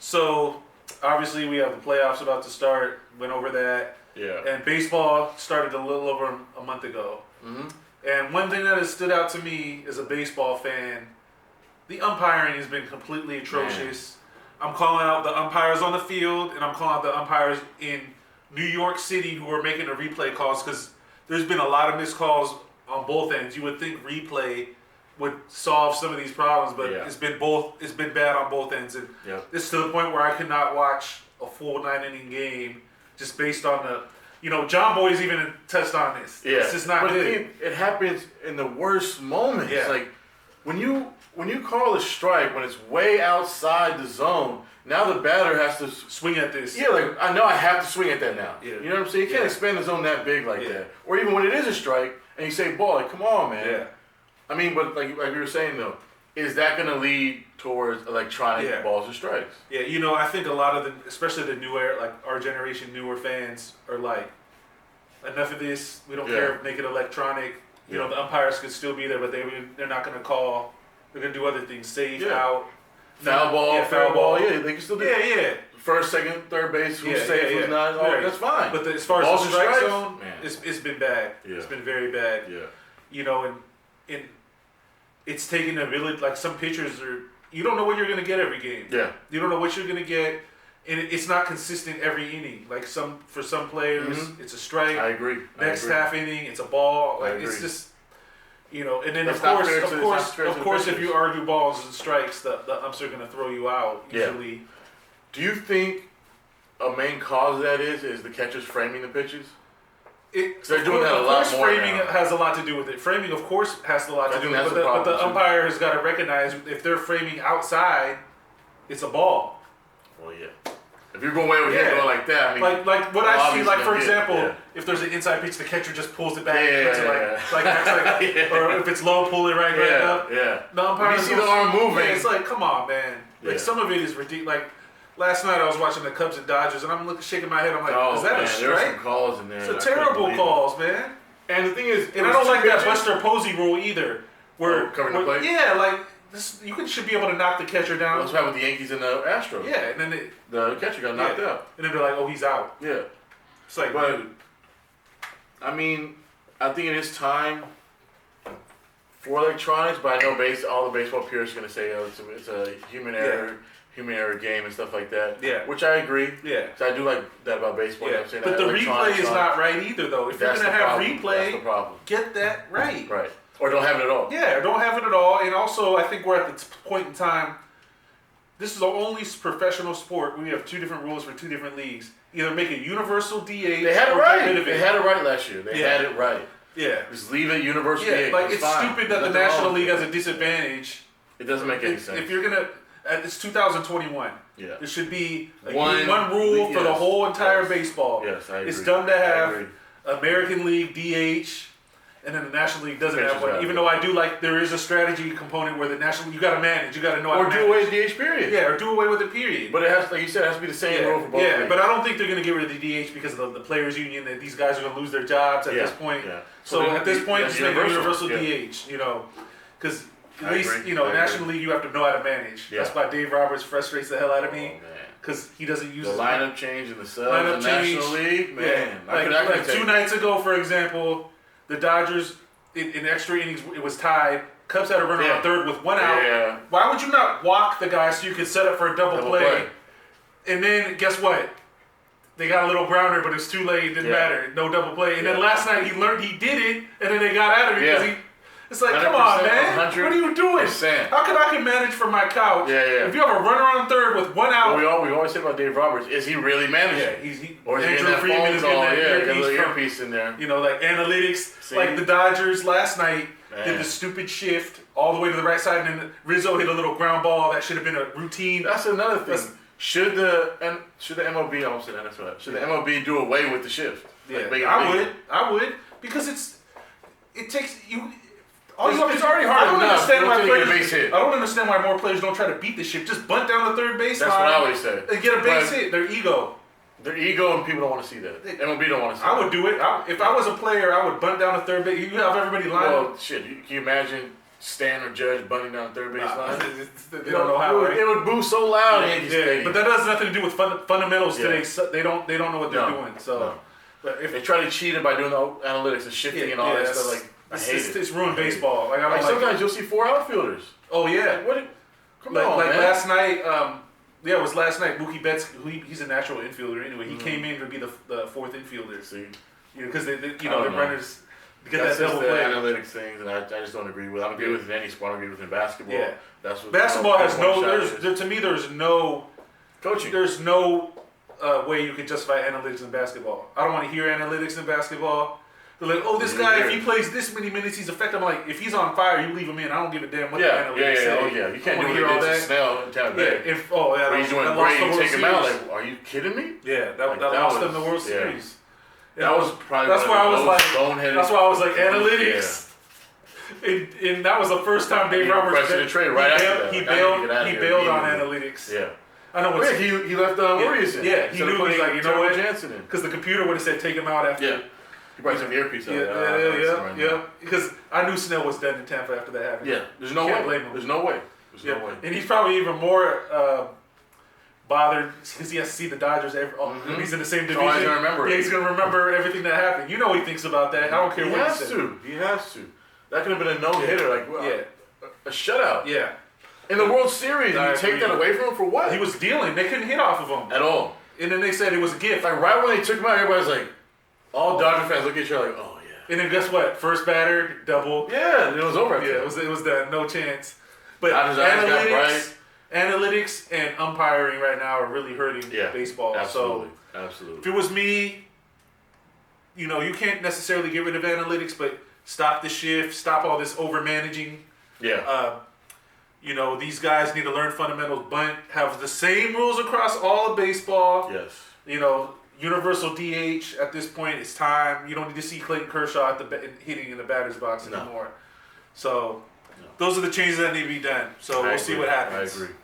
So, obviously, we have the playoffs about to start. Went over that. Yeah. And baseball started a little over a month ago. Mm-hmm. And one thing that has stood out to me as a baseball fan, the umpiring has been completely atrocious. I'm calling out the umpires on the field, and I'm calling out the umpires in New York City who are making the replay calls because there's been a lot of missed calls on both ends. You would think replay would solve some of these problems, but it's been bad on both ends, and it's to the point where I could not watch a full 9-inning game just based on John Boy's even touched on this. Yeah, it's just not good. It happens in the worst moments. Yeah. Like when you call a strike when it's way outside the zone. Now the batter has to swing at this. Yeah, like I know I have to swing at that now. Yeah. You know what I'm saying? You can't expand the zone that big like that. Or even when it is a strike and you say ball, like come on, man. Yeah. I mean, but like we were saying though, is that going to lead towards electronic balls and strikes? Yeah, I think a lot of especially the newer, like our generation, newer fans are like, enough of this. We don't care. Make it electronic. You know, the umpires could still be there, but they're not going to call. They're going to do other things. Save out. Foul ball, fair ball. Yeah, they can still do. Yeah. First, second, third base. Who's safe? Who's not? Oh, that's fine. But as far as the strike zone, it's been bad. Yeah. It's been very bad. Yeah. And it's taken a village. Like some pitchers you don't know what you're going to get every game. Yeah. You don't know what you're going to get, and it's not consistent every inning. Like for some players, it's a strike. I agree. Next half inning, it's a ball. Like it's just. And then That's of course, if you argue balls and strikes, the umps are going to throw you out usually. Yeah. Do you think a main cause of that is the catchers framing the pitches? They're doing that a lot more framing now. has a lot to do with it. Framing, of course, has a lot to do with it. But the umpire has got to recognize if they're framing outside, it's a ball. Well, yeah. If you're going way over here going like that, I mean, like what I see, like for example, if there's an inside pitch, the catcher just pulls it back and puts it or if it's low, pull it right up. Yeah. The umpire, you see the arm moving. It's like, come on, man. Like some of it is ridiculous. Like last night, I was watching the Cubs and Dodgers, and I'm shaking my head. I'm like, is that a strike? There's some calls in there. It's a terrible calls, man. And the thing is, and I don't like that Buster Posey rule either. Where covering the plate. Yeah, like. You should be able to knock the catcher down. That's what happened with the Yankees and the Astros. Yeah, and then the catcher got knocked out. And then they're like, oh, he's out. Yeah. It's like, dude. I mean, I think it is time for electronics, but I know all the baseball purists are going to say, oh, it's a human error game and stuff like that. Yeah. Which I agree. Yeah. So I do like that about baseball. Yeah. You know but the replay is not right either, though. If you're going to have replay, get that right. Right. Or don't have it at all. Yeah, or don't have it at all. And also, I think we're at the point in time, this is the only professional sport where we have two different rules for two different leagues. Either make a universal DH They had it right. They had it right last year. They had it right. Yeah. Just leave it universal DH. Yeah, like it's stupid that the National League has a disadvantage. It doesn't make any sense. If you're going to, it's 2021. Yeah. There should be one rule for the whole entire baseball. Yes, I agree. It's dumb to have American League DH. And then the National League doesn't have one. Even though I do like, there is a strategy component where the National League, you got to manage. You got to know how to manage. Or do away with DH period. Yeah, or do away with it period. But it has, like you said, it has to be the same rule for both leagues. But I don't think they're going to get rid of the DH because of the players' union. That these guys are going to lose their jobs at this point. Yeah. So at this point, just make a universal DH. Because at least National League, you have to know how to manage. Yeah. That's why Dave Roberts frustrates the hell out of me. Because he doesn't use the lineup change in the subs, the National League. Man, like 2 nights ago, for example, the Dodgers. In extra innings, it was tied. Cubs had a runner on third with 1 out. Yeah. Why would you not walk the guy so you could set up for a double play? And then, guess what? They got a little grounder, but it's too late. It didn't matter. No double play. And then last night, he learned he did it, and then they got out of it because it's like, come on, man. What are you doing? How can I manage from my couch? If you have a runner on third with 1 out. Well, we always say about Dave Roberts, is he really managing? Yeah, or is he getting that phone call? Got a little earpiece in there. Like analytics. Like the Dodgers last night did the stupid shift all the way to the right side, and then Rizzo hit a little ground ball that should have been a routine. That's another thing. Should the MLB, I almost said that, that's right. Should the MLB do away with the shift? Yeah, I would. Because it takes you... It's already hard enough. I don't understand why more players don't try to beat the shift. Just bunt down the third base line. That's what I always say. And get a base hit. Their ego. Their ego, and people don't want to see that. MLB don't want to see that. I would do it. If I was a player, I would bunt down the third base. You have everybody lined up. Well, shit. Can you imagine Stan or Judge bunting down third base line. They don't know how. Right? It would boo so loud. Yeah, but that has nothing to do with fundamentals today. So they don't know what they're doing. So, but if they try to cheat it by doing the analytics and shifting and all that stuff, like I hate it. It's ruined baseball. Like I don't sometimes you'll see 4 outfielders. Oh yeah. Like, come on, like man. last night. It was last night. Mookie Betts, he's a natural infielder anyway. He came in to be the fourth infielder. See, because the runners. That's just the analytics things, and I just don't agree with. I don't agree with it in any sport. I don't agree with it in basketball. Yeah. That's what basketball has no. To me, there's no coaching. There's no way you can justify analytics in basketball. I don't want to hear analytics in basketball. They're like, oh, this guy, if he plays this many minutes, he's effective. I'm like, if he's on fire, you leave him in. I don't give a damn what the analytics say. Oh yeah, you can't do all that. Snell in Tampa Bay. He's doing great. You take him out. Like, are you kidding me? Yeah, that lost them the World Series. That was probably that's why I was like boneheaded. That's why I was like analytics. Yeah. And that was the first time Dave Roberts he bailed on analytics. Yeah. I know what he left Warriors in. Yeah, he knew he's like, you know what? Jansen in. Because the computer would have said take him out after. Yeah. He probably took the earpiece out. Yeah. Because I knew Snell was done in Tampa after that happened. Yeah. There's no way. Blame him. There's no way. No way. And he's probably even more bothered because he has to see the Dodgers he's in the same division. He's gonna remember it. Yeah, he's gonna remember everything that happened. You know he thinks about that. I don't care what he says. He has to. That could have been a no-hitter, a shutout. Yeah. In the World Series, you take that away from him for what? He was dealing. They couldn't hit off of him at all. And then they said it was a gift. Like right when they took him out, everybody's like, all Dodger fans look at each other like, oh yeah. And then guess what? First batter, double. Yeah, it was over. Yeah, it was done. No chance. But analytics and umpiring right now are really hurting baseball. Absolutely. So absolutely. If it was me, you can't necessarily get rid of analytics, but stop the shift, stop all this over managing. Yeah. These guys need to learn fundamentals, bunt, have the same rules across all of baseball. Yes. Universal DH at this point. It's time. You don't need to see Clayton Kershaw hitting in the batter's box anymore. So those are the changes that need to be done. So we'll see what happens. I agree.